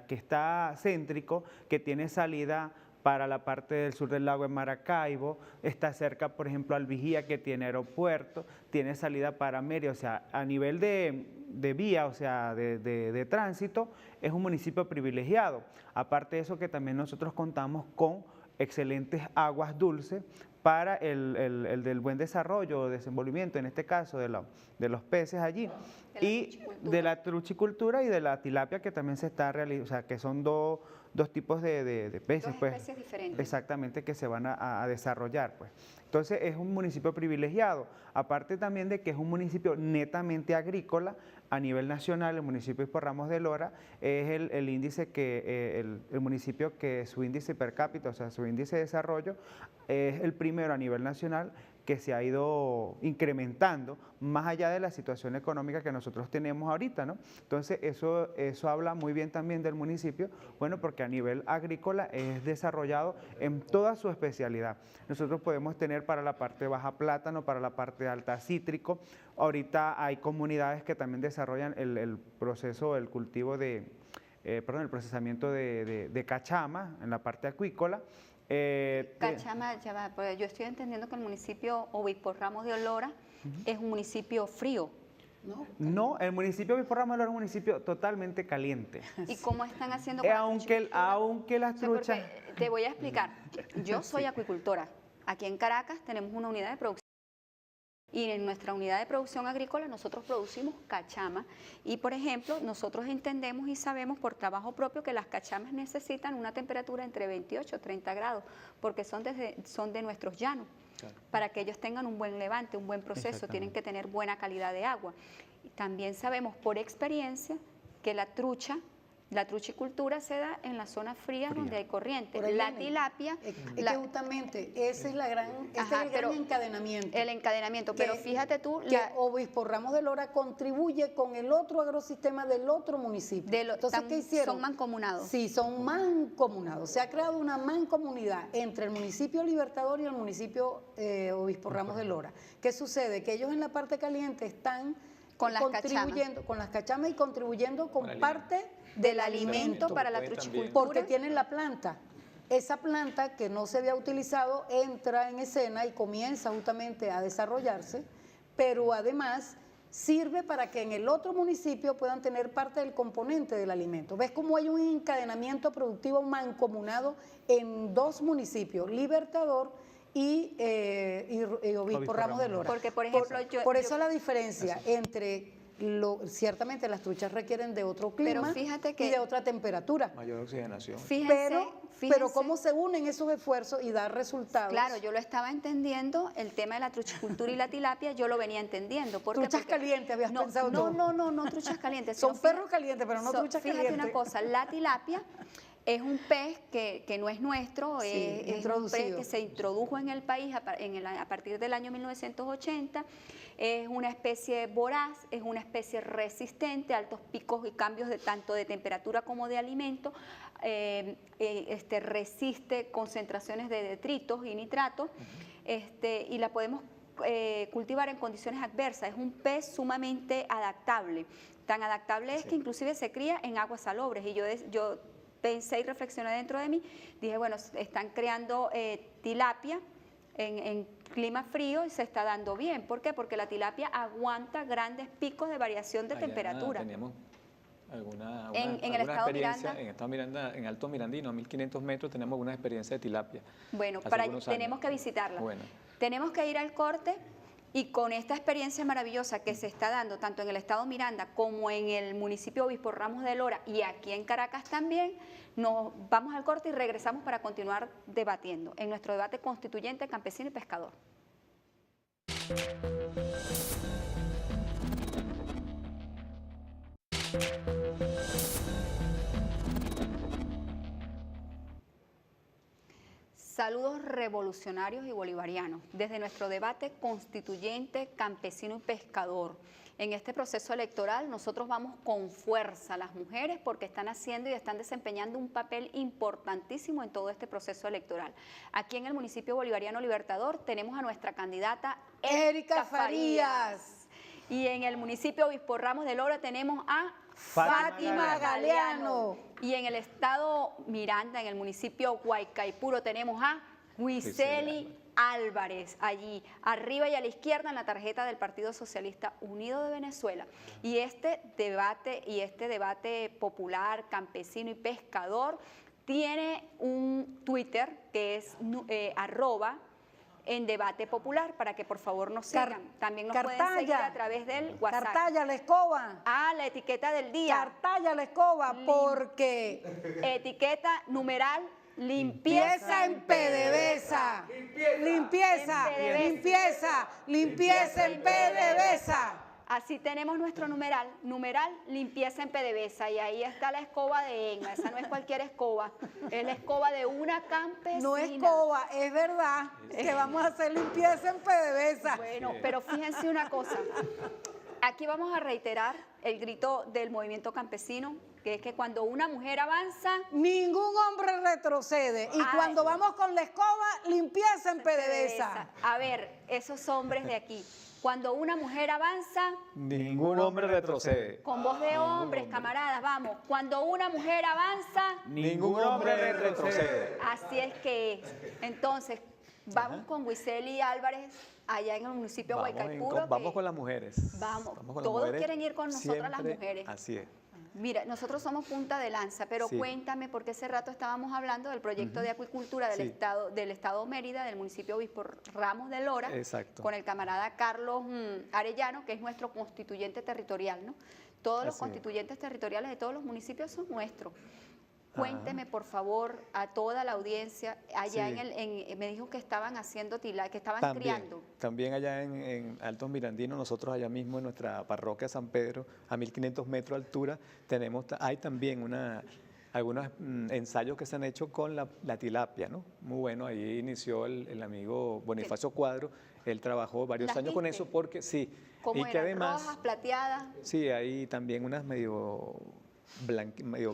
que está céntrico, que tiene salida para la parte del sur del lago de Maracaibo, está cerca, por ejemplo, al Vigía, que tiene aeropuerto, tiene salida para Mérida, o sea, a nivel de vía, o sea, de tránsito, es un municipio privilegiado. Aparte de eso, que también nosotros contamos con excelentes aguas dulces para el del buen desarrollo o desenvolvimiento, en este caso de los peces allí, y de la truchicultura y de la tilapia, que también se está realizando, o sea, que son dos tipos de peces, dos especies diferentes. Exactamente, que se van a desarrollar, pues. Entonces es un municipio privilegiado, aparte también de que es un municipio netamente agrícola. A nivel nacional, el municipio de Ramos de Lora es el índice que, el municipio que su índice per cápita, o sea, su índice de desarrollo, es el primero a nivel nacional que se ha ido incrementando, más allá de la situación económica que nosotros tenemos ahorita, ¿no? Entonces, eso habla muy bien también del municipio, bueno, porque a nivel agrícola es desarrollado en toda su especialidad. Nosotros podemos tener para la parte baja plátano, para la parte alta cítrico. Ahorita hay comunidades que también desarrollan el proceso, el cultivo el procesamiento de cachama en la parte acuícola. Cachama, ya va, pues yo estoy entendiendo que el municipio Obispo Ramos de Olora es un municipio frío. No, el municipio Obispo Ramos de Olora es un municipio totalmente caliente. ¿Y cómo están haciendo? Aunque las truchas... Te voy a explicar. Yo soy acuicultora. Aquí en Caracas tenemos una unidad de producción. Y en nuestra unidad de producción agrícola nosotros producimos cachama y, por ejemplo, nosotros entendemos y sabemos por trabajo propio que las cachamas necesitan una temperatura entre 28 y 30 grados porque son de nuestros llanos. Claro. Para que ellos tengan un buen levante, un buen proceso, tienen que tener buena calidad de agua. Y también sabemos por experiencia que la trucha La truchicultura se da en las zonas frías donde hay corriente. Por ahí La viene. tilapia... Es que justamente ese es la gran, este Ajá, es el pero gran encadenamiento. El encadenamiento, pero fíjate tú... Que Obispo Ramos de Lora contribuye con el otro agrosistema del otro municipio. Entonces, ¿qué hicieron? Son mancomunados. Sí, son mancomunados. Se ha creado una mancomunidad entre el municipio Libertador y el municipio Obispo Ramos de Lora. ¿Qué sucede? Que ellos en la parte caliente están con las contribuyendo con las cachamas y contribuyendo con Con el parte del alimento para la Pueden también. truchicultura. porque tienen la planta. Esa planta que no se había utilizado entra en escena y comienza justamente a desarrollarse, pero además sirve para que en el otro municipio puedan tener parte del componente del alimento. ¿Ves cómo hay un encadenamiento productivo mancomunado en dos municipios, Libertador y Obispo Ramos de Lora? Porque, por ejemplo, por eso la diferencia entre... ciertamente las truchas requieren de otro clima Pero fíjate que- y de otra temperatura. Mayor oxigenación. Fíjense, Pero cómo se unen esos esfuerzos y dar resultados. Claro, yo lo estaba entendiendo, el tema de la truchicultura y la tilapia, yo lo venía entendiendo. ¿Por qué? Truchas Porque- calientes, habías pensado tú. No, truchas calientes. Son sino perros calientes, pero no truchas fíjate calientes. una cosa, la tilapia es un pez que no es nuestro, Sí, es un pez introducido. que se introdujo en el país a partir del año 1980. Es una especie voraz, es una especie resistente a altos picos y cambios tanto de temperatura como de alimento. Resiste concentraciones de detritos y nitratos y la podemos cultivar en condiciones adversas. Es un pez sumamente adaptable. Tan adaptable es que inclusive se cría en aguas salobres. Y yo pensé y reflexioné dentro de mí, dije, bueno, están creando tilapia en clima frío y se está dando bien. ¿Por qué? Porque la tilapia aguanta grandes picos de variación de Allá temperatura. Teníamos alguna En el alguna estado experiencia, Miranda. en estado Miranda, en Alto Mirandino, a 1500 metros, tenemos alguna experiencia de tilapia. Bueno, hace para algunos tenemos años. que visitarla. Bueno. Tenemos que ir al corte y con esta experiencia maravillosa que se está dando tanto en el estado Miranda como en el municipio Obispo Ramos de Lora y aquí en Caracas también, nos vamos al corte y regresamos para continuar debatiendo en nuestro debate constituyente campesino y pescador. Saludos revolucionarios y bolivarianos desde nuestro debate constituyente, campesino y pescador. En este proceso electoral nosotros vamos con fuerza las mujeres porque están haciendo y están desempeñando un papel importantísimo en todo este proceso electoral. Aquí en el municipio bolivariano Libertador tenemos a nuestra candidata Erika Farías. Y en el municipio Obispo Ramos de Lora tenemos a Fátima Galeano. Y en el estado Miranda, en el municipio Huaycaipuro, tenemos a Wiseli Álvarez, allí arriba y a la izquierda en la tarjeta del Partido Socialista Unido de Venezuela. Y este debate popular, campesino y pescador tiene un Twitter que es @en debate popular, para que por favor nos sigan. También nos pueden seguir a través del WhatsApp. Cartaya la escoba. Ah, la etiqueta del día. Cartaya la escoba, porque Etiqueta numeral limpieza en PDVSA. Limpieza en PDVSA. Así tenemos nuestro numeral limpieza en PDVSA, y ahí está la escoba de ENMA. Esa no es cualquier escoba, es la escoba de una campesina. No es escoba, es verdad que vamos a hacer limpieza en PDVSA. Bueno, pero fíjense una cosa. Aquí vamos a reiterar el grito del movimiento campesino, que es que cuando una mujer avanza, ningún hombre retrocede. Y cuando vamos con la escoba, limpieza en PDVSA. A ver, esos hombres de aquí, cuando una mujer avanza, Ningún hombre retrocede. con voz de hombres, camaradas, vamos. Cuando una mujer avanza, Ningún hombre retrocede. así es que es. Entonces, vamos con Wiseli Álvarez, allá en el municipio de Huaycaipuro. Vamos con las mujeres. Vamos, con las todos mujeres quieren ir con nosotras las siempre. mujeres. Así es. Mira, nosotros somos punta de lanza, pero Sí. cuéntame, porque hace rato estábamos hablando del proyecto de acuicultura del Sí. estado Mérida, del municipio Obispo Ramos de Lora, Exacto. con el camarada Carlos Arellano, que es nuestro constituyente territorial, ¿no? Todos los Así es. constituyentes territoriales de todos los municipios son nuestros. Cuénteme, por favor, a toda la audiencia, allá Sí. me dijo que estaban haciendo que estaban También, criando. también allá en Altos Mirandinos, nosotros allá mismo en nuestra parroquia San Pedro, a 1500 metros de altura, hay también algunos ensayos que se han hecho con la tilapia, ¿no? Muy bueno, ahí inició el amigo Bonifacio Cuadro, él trabajó varios ¿Las años con viste? eso porque sí, ¿Cómo y que eran? además, ¿Rojas, plateadas? sí, hay también unas medio medio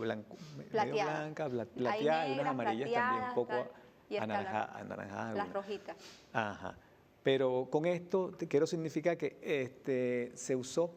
Plateadas. blancas, Hay plateadas, y unas negras, amarillas también, un plateadas, poco tal, y está anaranjadas las algunas. rojitas. Ajá. Pero con esto te quiero significar que se usó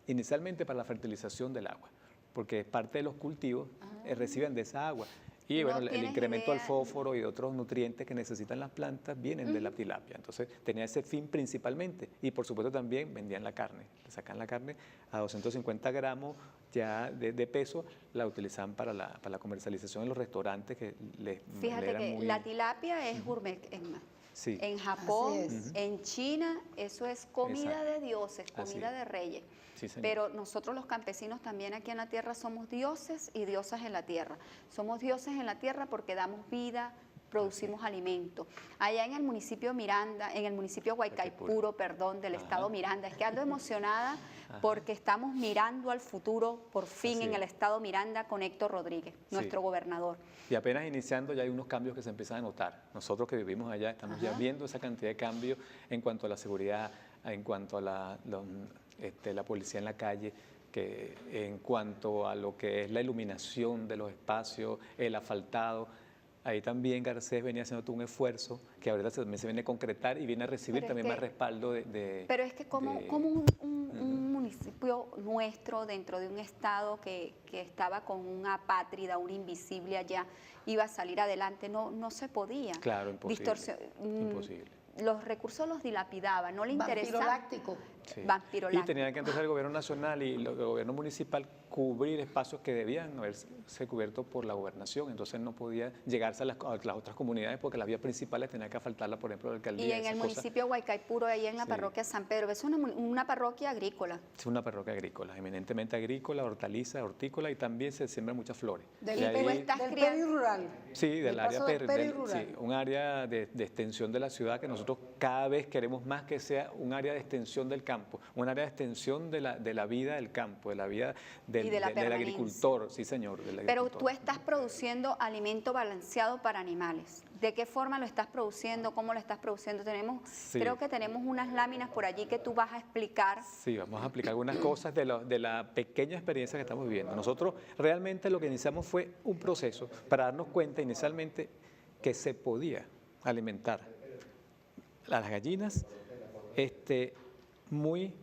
inicialmente para la fertilización del agua, porque parte de los cultivos reciben de esa agua. Y No bueno, el tienes incremento del idea. fósforo y de otros nutrientes que necesitan las plantas vienen de la tilapia. Entonces tenía ese fin principalmente. Y por supuesto también vendían la carne. Le sacan la carne a 250 gramos ya de peso, la utilizaban para la comercialización en los restaurantes que le Fíjate eran que muy... la tilapia es gourmet, es más. Sí. En Japón, Así es. en China, eso es comida Exacto. de dioses, Así comida es. de reyes. Sí, señor. Pero nosotros los campesinos también aquí en la tierra somos dioses y diosas en la tierra. Somos dioses en la tierra porque damos vida, producimos alimento. Allá en el municipio Miranda, en el municipio Huaycaipuro, perdón, del estado Miranda, es que ando emocionada porque estamos mirando al futuro, por fin, Así en es. el estado Miranda con Héctor Rodríguez, nuestro gobernador. Y apenas iniciando ya hay unos cambios que se empiezan a notar. Nosotros que vivimos allá estamos ya viendo esa cantidad de cambios en cuanto a la seguridad, en cuanto a la policía en la calle, que en cuanto a lo que es la iluminación de los espacios, el asfaltado. Ahí también Garcés venía haciendo todo un esfuerzo que ahorita también se viene a concretar y viene a recibir Pero es también que- más respaldo de... Pero es que como de- un municipio nuestro dentro de un estado que estaba con una apátrida, un invisible allá, iba a salir adelante, no se podía. Claro, imposible. Imposible. Los recursos los dilapidaba, no le interesaba. Vampiroláctico. Sí. Vampiroláctico. Y tenía que entonces el gobierno nacional y el gobierno municipal cubrir espacios que debían haberse cubiertos por la gobernación. Entonces no podía llegarse a las otras comunidades porque las vías principales tenía que asfaltarlas, por ejemplo, la alcaldía. Y en esas el cosas. municipio Huaycaipuro, ahí en la Sí. parroquia San Pedro, es una parroquia agrícola. Es una parroquia agrícola, eminentemente agrícola, hortaliza, hortícola y también se siembran muchas flores. Del, Y ahí- estás del criando- perirural. Sí, del área paso del perirural. sí, un área de extensión de la ciudad que nosotros cada vez queremos más que sea un área de extensión del campo, un área de extensión de la vida del campo, de la vida Y de la del permanencia. agricultor, sí señor. Del Pero agricultor. tú estás produciendo alimento balanceado para animales. ¿De qué forma lo estás produciendo? ¿Cómo lo estás produciendo? Sí. Creo que tenemos unas láminas por allí que tú vas a explicar. Sí, vamos a aplicar algunas cosas de la pequeña experiencia que estamos viviendo. Nosotros realmente lo que iniciamos fue un proceso para darnos cuenta inicialmente que se podía alimentar a las gallinas muy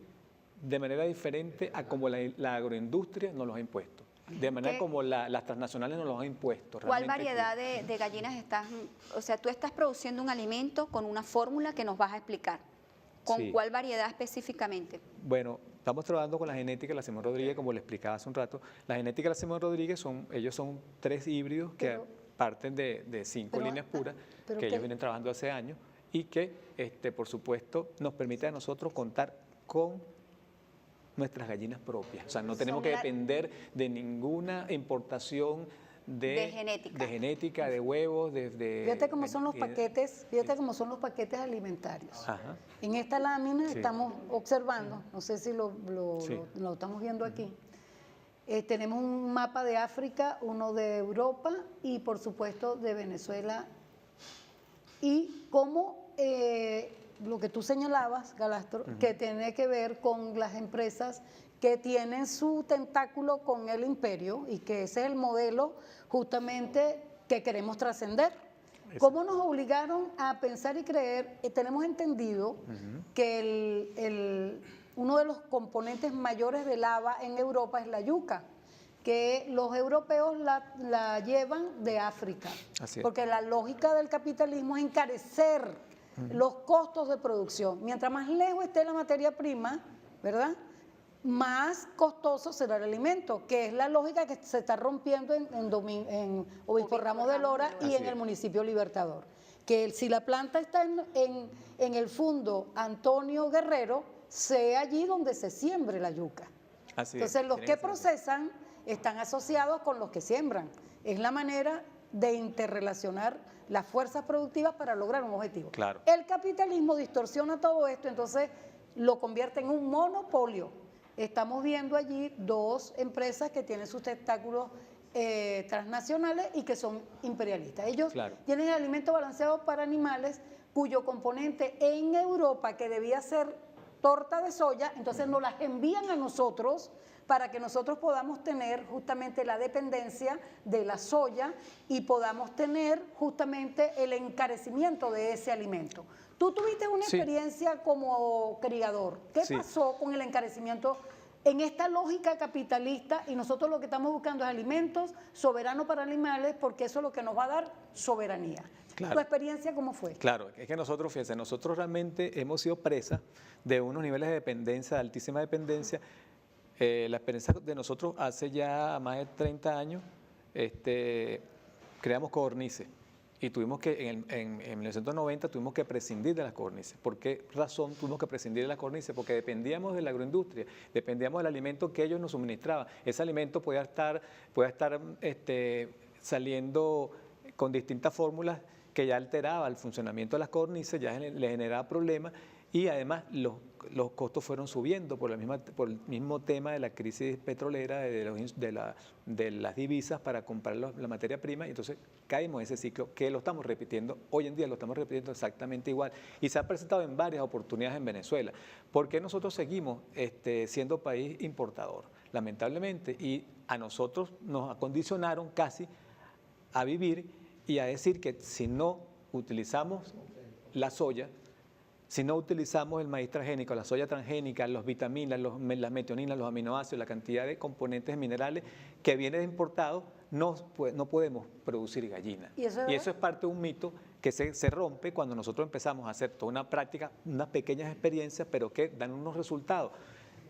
de manera diferente a como la agroindustria nos los ha impuesto, de manera ¿Qué? como las transnacionales nos los han impuesto. ¿Cuál Realmente variedad de gallinas estás? O sea, tú estás produciendo un alimento con una fórmula que nos vas a explicar. ¿Con Sí. cuál variedad específicamente? Bueno, estamos trabajando con la genética de la Simón Rodríguez, como le explicaba hace un rato. La genética de la Simón Rodríguez ellos son 3 híbridos que Pero- parten de 5 pero, líneas puras, pero que que- ellos vienen trabajando hace años y que, por supuesto, nos permite a nosotros contar con nuestras gallinas propias. O sea, no tenemos Son que la- depender de ninguna importación De genética. de huevos, de... Fíjate cómo son los paquetes, fíjate cómo son los paquetes alimentarios. Ajá. En esta lámina Sí. estamos observando, no sé si lo Sí. estamos viendo aquí, tenemos un mapa de África, uno de Europa y por supuesto de Venezuela. Y cómo lo que tú señalabas, Galastro, que tiene que ver con las empresas que tienen su tentáculo con el imperio y que ese es el modelo justamente que queremos trascender. ¿Cómo nos obligaron a pensar y creer? Tenemos entendido que uno de los componentes mayores del haba en Europa es la yuca, que los europeos la llevan de África. Así es. Porque la lógica del capitalismo es encarecer los costos de producción. Mientras más lejos esté la materia prima, ¿verdad?, más costoso será el alimento, que es la lógica que se está rompiendo en Obispo Ramos de Lora y Así en es. el municipio Libertador. Que si la planta está en el fundo Antonio Guerrero, sea allí donde se siembre la yuca. Así es. Entonces, los Tiene que ser así. procesan están asociados con los que siembran. Es la manera de interrelacionar las fuerzas productivas para lograr un objetivo. Claro. El capitalismo distorsiona todo esto, entonces lo convierte en un monopolio. Estamos viendo allí dos empresas que tienen sus tentáculos transnacionales y que son imperialistas. Ellos tienen el alimento balanceado para animales cuyo componente en Europa, que debía ser torta de soya, entonces nos las envían a nosotros para que nosotros podamos tener justamente la dependencia de la soya y podamos tener justamente el encarecimiento de ese alimento. Tú tuviste una experiencia como criador. ¿Qué pasó con el encarecimiento en esta lógica capitalista? Y nosotros lo que estamos buscando es alimentos soberanos para animales, porque eso es lo que nos va a dar soberanía. Claro. ¿Tu experiencia cómo fue? Claro, es que nosotros, fíjense, nosotros realmente hemos sido presas de unos niveles de dependencia, de altísima dependencia. La experiencia de nosotros hace ya más de 30 años, creamos codornices y tuvimos que, en 1990 tuvimos que prescindir de las codornices. ¿Por qué razón tuvimos que prescindir de las codornices? Porque dependíamos de la agroindustria, dependíamos del alimento que ellos nos suministraban. Ese alimento podía estar saliendo con distintas fórmulas que ya alteraba el funcionamiento de las codornices, ya le generaba problemas, y además los costos fueron subiendo por el mismo tema de la crisis petrolera, de las divisas para comprar la materia prima, y entonces caímos en ese ciclo que lo estamos repitiendo, hoy en día lo estamos repitiendo exactamente igual, y se ha presentado en varias oportunidades en Venezuela. ¿Por qué nosotros seguimos siendo país importador? Lamentablemente, y a nosotros nos acondicionaron casi a vivir y a decir que si no utilizamos la soya, si no utilizamos el maíz transgénico, la soya transgénica, las vitaminas, las metioninas, los aminoácidos, la cantidad de componentes minerales que viene importado, no podemos producir gallina. ¿Y eso es parte de un mito que se rompe cuando nosotros empezamos a hacer toda una práctica, unas pequeñas experiencias, pero que dan unos resultados.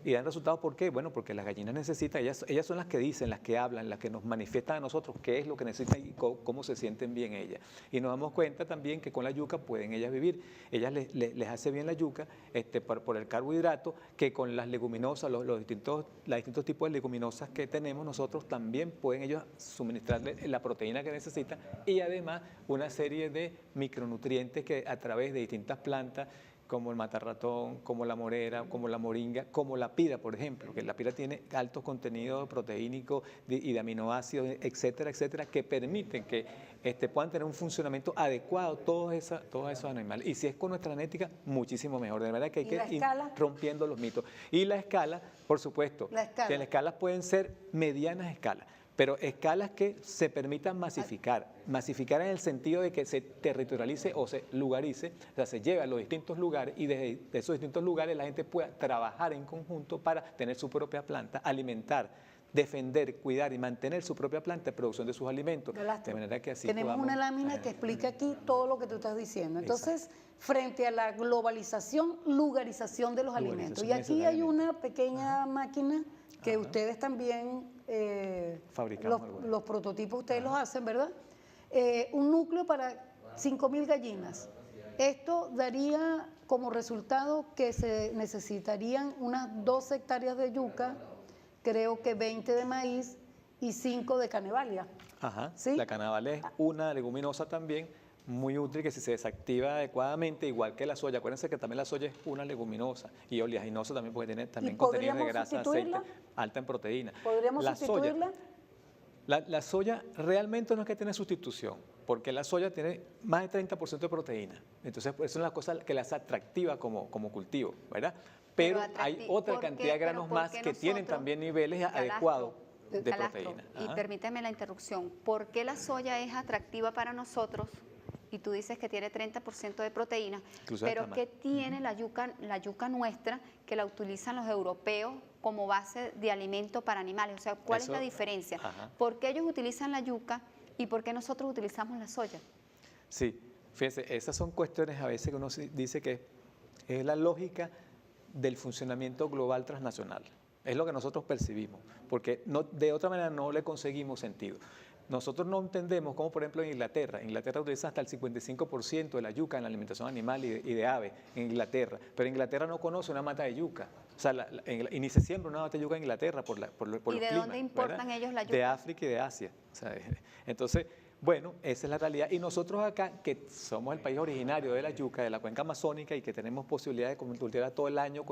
¿Y dan resultados por qué? Bueno, porque las gallinas necesitan, ellas son las que dicen, las que hablan, las que nos manifiestan a nosotros qué es lo que necesitan y cómo se sienten bien ellas. Y nos damos cuenta también que con la yuca pueden ellas vivir. Ellas les hace bien la yuca por el carbohidrato, que con las leguminosas, los distintos tipos de leguminosas que tenemos nosotros, también pueden ellos suministrarle la proteína que necesitan y además una serie de micronutrientes que a través de distintas plantas, como el matarratón, como la morera, como la moringa, como la pira, por ejemplo, que la pira tiene altos contenidos proteínicos y de aminoácidos, etcétera, etcétera, que permiten que puedan tener un funcionamiento adecuado todos esos animales. Y si es con nuestra genética, muchísimo mejor. De verdad que hay que ir rompiendo los mitos. Y la escala, por supuesto, que las escalas pueden ser medianas escalas, pero escalas que se permitan masificar en el sentido de que se territorialice o se lugarice, o sea, se lleve a los distintos lugares y desde esos distintos lugares la gente pueda trabajar en conjunto para tener su propia planta, alimentar, defender, cuidar y mantener su propia planta de producción de sus alimentos. De manera que así tenemos una lámina que explica aquí todo lo que tú estás diciendo. Entonces, frente a la globalización, lugarización de los alimentos. Y aquí hay una pequeña máquina que ustedes también fabricamos los prototipos ustedes los hacen, ¿verdad? Un núcleo para 5.000 gallinas. Esto daría como resultado que se necesitarían unas 12 hectáreas de yuca, creo que 20 de maíz y 5 de canevalia. Ajá, ¿sí? La canevalia es una leguminosa también, muy útil, que si se desactiva adecuadamente, igual que la soya. Acuérdense que también la soya es una leguminosa y oleaginosa también, porque tiene también contenido de grasa, aceite, alta en proteína. ¿Podríamos sustituirla? La soya realmente no es que tiene sustitución, porque la soya tiene más de 30% de proteína. Entonces, eso es una cosa que la hace atractiva como cultivo, ¿verdad? Pero hay otra cantidad de granos más que tienen también niveles adecuados de proteína. Y permíteme la interrupción. ¿Por qué la soya es atractiva para nosotros? Y tú dices que tiene 30% de proteína, pero ¿qué tiene la yuca nuestra que la utilizan los europeos como base de alimento para animales? O sea, ¿cuál es la diferencia? ¿Por qué ellos utilizan la yuca y por qué nosotros utilizamos la soya? Sí, fíjense, esas son cuestiones a veces que uno dice que es la lógica del funcionamiento global transnacional. Es lo que nosotros percibimos, porque de otra manera no le conseguimos sentido. nosotros no entendemos cómo, por ejemplo, en Inglaterra utiliza hasta el 55% de la yuca en la alimentación animal y de ave en Inglaterra, pero Inglaterra no conoce una mata de yuca, o sea, y ni se siembra una mata de yuca en Inglaterra por los ¿Y de climas, dónde importan ¿verdad? ellos la De yuca? África y de Asia. O sea, entonces, bueno, esa es la realidad. Y nosotros acá, que somos el país originario de la yuca, de la cuenca amazónica, y que tenemos posibilidad de cultivar todo el año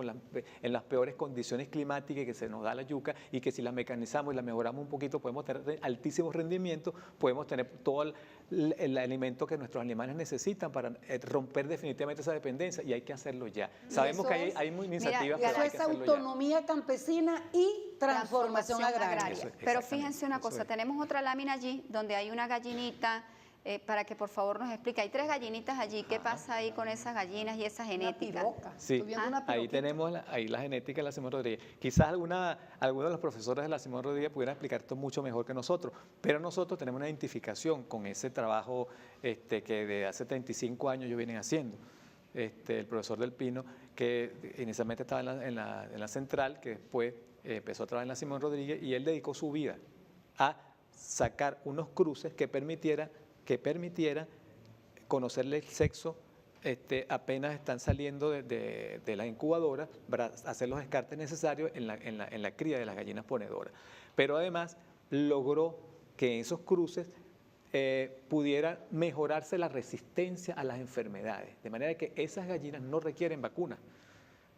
en las peores condiciones climáticas que se nos da la yuca, y que si la mecanizamos y la mejoramos un poquito, podemos tener altísimos rendimientos, podemos tener todo el alimento que nuestros animales necesitan para romper definitivamente esa dependencia, y hay que hacerlo ya. Sabemos que hay muy iniciativas, Mira, pero Eso hay que es hacerlo ya. autonomía campesina y transformación agraria. Eso es, Pero exactamente, fíjense una eso cosa, es. tenemos otra lámina allí donde hay una gallinita, para que por favor nos explique. Hay 3 gallinitas allí, ¿qué pasa ahí con esas gallinas y esa Una genética? piroca. Sí, Estoy viendo una ahí piroquita. tenemos ahí la genética de la Simón Rodríguez. Quizás algunos de los profesores de la Simón Rodríguez pudieran explicar esto mucho mejor que nosotros, pero nosotros tenemos una identificación con ese trabajo que de hace 35 años ellos vienen haciendo. El profesor Del Pino, que inicialmente estaba en la central, que después empezó a trabajar en la Simón Rodríguez, y él dedicó su vida a sacar unos cruces que permitieran conocerle el sexo apenas están saliendo de la incubadora para hacer los descartes necesarios en la cría de las gallinas ponedoras. Pero además logró que en esos cruces pudiera mejorarse la resistencia a las enfermedades, de manera que esas gallinas no requieren vacuna.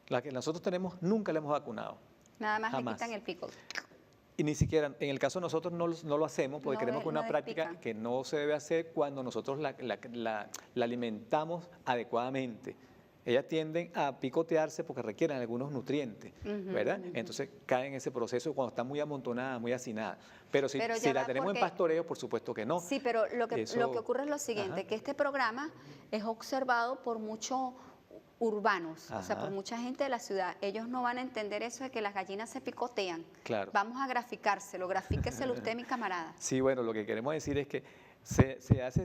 La que nosotros tenemos nunca la hemos vacunado. Nada más Jamás. le quitan el pico. Y ni siquiera, en el caso de nosotros no lo hacemos porque No creemos que es no una práctica despican. que no se debe hacer cuando nosotros la alimentamos adecuadamente. Ellas tienden a picotearse porque requieren algunos nutrientes, ¿verdad? Entonces caen en ese proceso cuando está muy amontonada, muy hacinada. Pero si Pero si ya la va, tenemos en porque- pastoreo, por supuesto que no. Sí, pero lo que Eso- ocurre es lo siguiente, Ajá. que este programa es observado por muchos urbanos, o sea, Ajá. por mucha gente de la ciudad. Ellos no van a entender eso de que las gallinas se picotean. Claro. Vamos a graficárselo, grafíqueselo usted, mi camarada. Sí, bueno, lo que queremos decir es que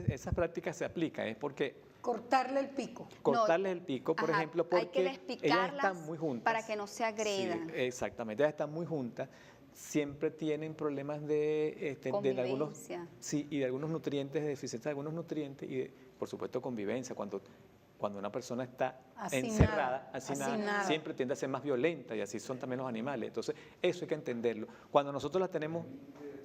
esas prácticas se aplican, es porque Cortarle el pico. cortarles el pico, por Ajá, ejemplo, hay que porque ellas despicarlas están muy juntas. para que no se agredan. Sí, exactamente, ellas están muy juntas, siempre tienen problemas de algunos, Convivencia. sí, y de algunos nutrientes, de deficiencia de algunos nutrientes y por supuesto convivencia. Cuando una persona está Hacinada, encerrada, hacinada, hacinada. siempre tiende a ser más violenta, y así son también los animales. Entonces, eso hay que entenderlo. Cuando nosotros las tenemos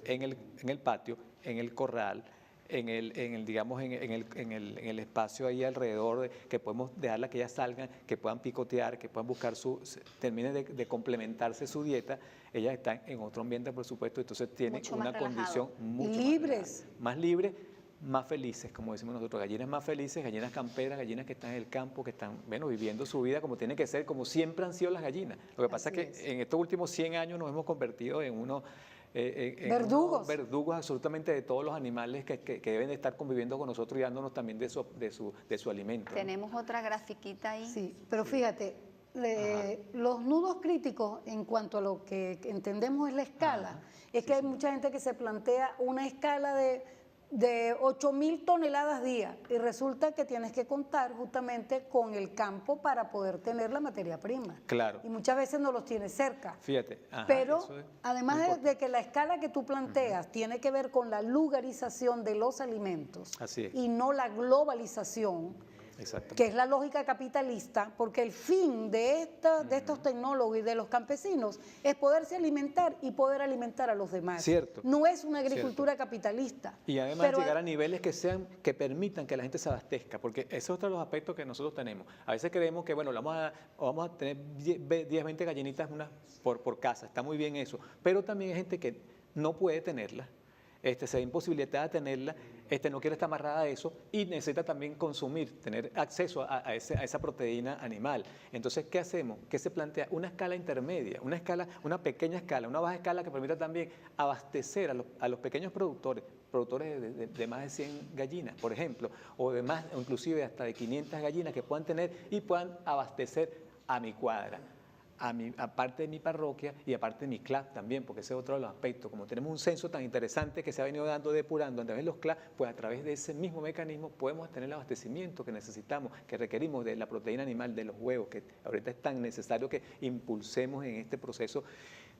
en el patio, en el corral, digamos, en el espacio ahí alrededor, que podemos dejarla que ellas salgan, que puedan picotear, que puedan buscar terminen de complementarse su dieta, ellas están en otro ambiente, por supuesto, entonces tienen Mucho más una condición relajado. mucho Libres. más libres, más felices, como decimos nosotros, gallinas más felices, gallinas camperas, gallinas que están en el campo, que están, bueno, viviendo su vida como tiene que ser, como siempre han sido las gallinas. Lo que pasa Así es que en estos últimos 100 años nos hemos convertido en unos Verdugos. verdugos absolutamente de todos los animales que deben de estar conviviendo con nosotros y dándonos también de su alimento, ¿no? Tenemos otra grafiquita ahí. Sí, pero fíjate, los nudos críticos en cuanto a lo que entendemos es la escala, es que hay mucha gente que se plantea una escala de 8.000 toneladas día y resulta que tienes que contar justamente con el campo para poder tener la materia prima. Claro. Y muchas veces no los tienes cerca. Fíjate. Ajá, Pero eso es además muy de importante. que la escala que tú planteas tiene que ver con la lugarización de los alimentos Así es. y no la globalización, Exacto. que es la lógica capitalista, porque el fin de estos tecnólogos y de los campesinos es poderse alimentar y poder alimentar a los demás. Cierto. No es una agricultura capitalista. Y además Pero llegar a niveles que permitan que la gente se abastezca, porque ese es otro de los aspectos que nosotros tenemos. A veces creemos que, bueno, vamos a tener 10, 20 gallinitas por casa, está muy bien eso, pero también hay gente que no puede tenerlas, se ve imposibilitada de tenerla, no quiere estar amarrada a eso y necesita también consumir, tener acceso a esa proteína animal. Entonces, ¿qué hacemos? ¿Qué se plantea? Una escala intermedia, una pequeña escala, una baja escala que permita también abastecer a los pequeños productores de más de 100 gallinas, por ejemplo, o de más, o inclusive hasta de 500 gallinas que puedan tener y puedan abastecer a mi cuadra, aparte de mi parroquia y aparte de mi CLAP también, porque ese es otro de los aspectos. Como tenemos un censo tan interesante que se ha venido depurando a través de los CLAP, pues a través de ese mismo mecanismo podemos tener el abastecimiento que necesitamos, que requerimos de la proteína animal, de los huevos, que ahorita es tan necesario que impulsemos en este proceso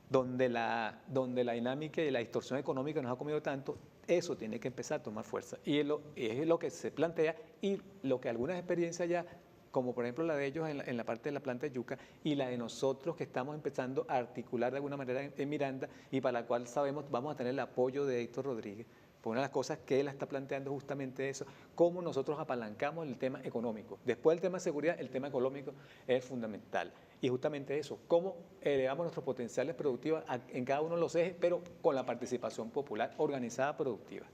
donde la dinámica y la distorsión económica nos ha comido tanto, eso tiene que empezar a tomar fuerza. Y es lo que se plantea y lo que algunas experiencias ya, como por ejemplo la de ellos en la parte de la planta de yuca y la de nosotros que estamos empezando a articular de alguna manera en Miranda y para la cual sabemos vamos a tener el apoyo de Héctor Rodríguez. Pues una de las cosas que él está planteando es justamente eso, cómo nosotros apalancamos el tema económico. Después del tema de seguridad, el tema económico es fundamental. Y justamente eso, cómo elevamos nuestros potenciales productivos en cada uno de los ejes, pero con la participación popular organizada productiva.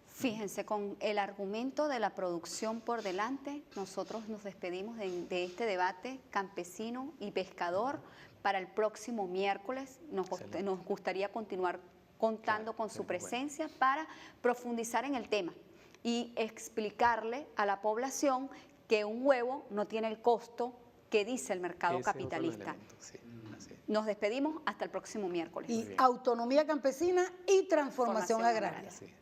Fíjense, con el argumento de la producción por delante, nosotros nos despedimos de este debate campesino y pescador para el próximo miércoles. Nos gustaría continuar contando con su presencia para profundizar en el tema y explicarle a la población que un huevo no tiene el costo que dice el mercado capitalista. Sí, nos despedimos hasta el próximo miércoles. Y autonomía campesina y transformación agraria. Sí.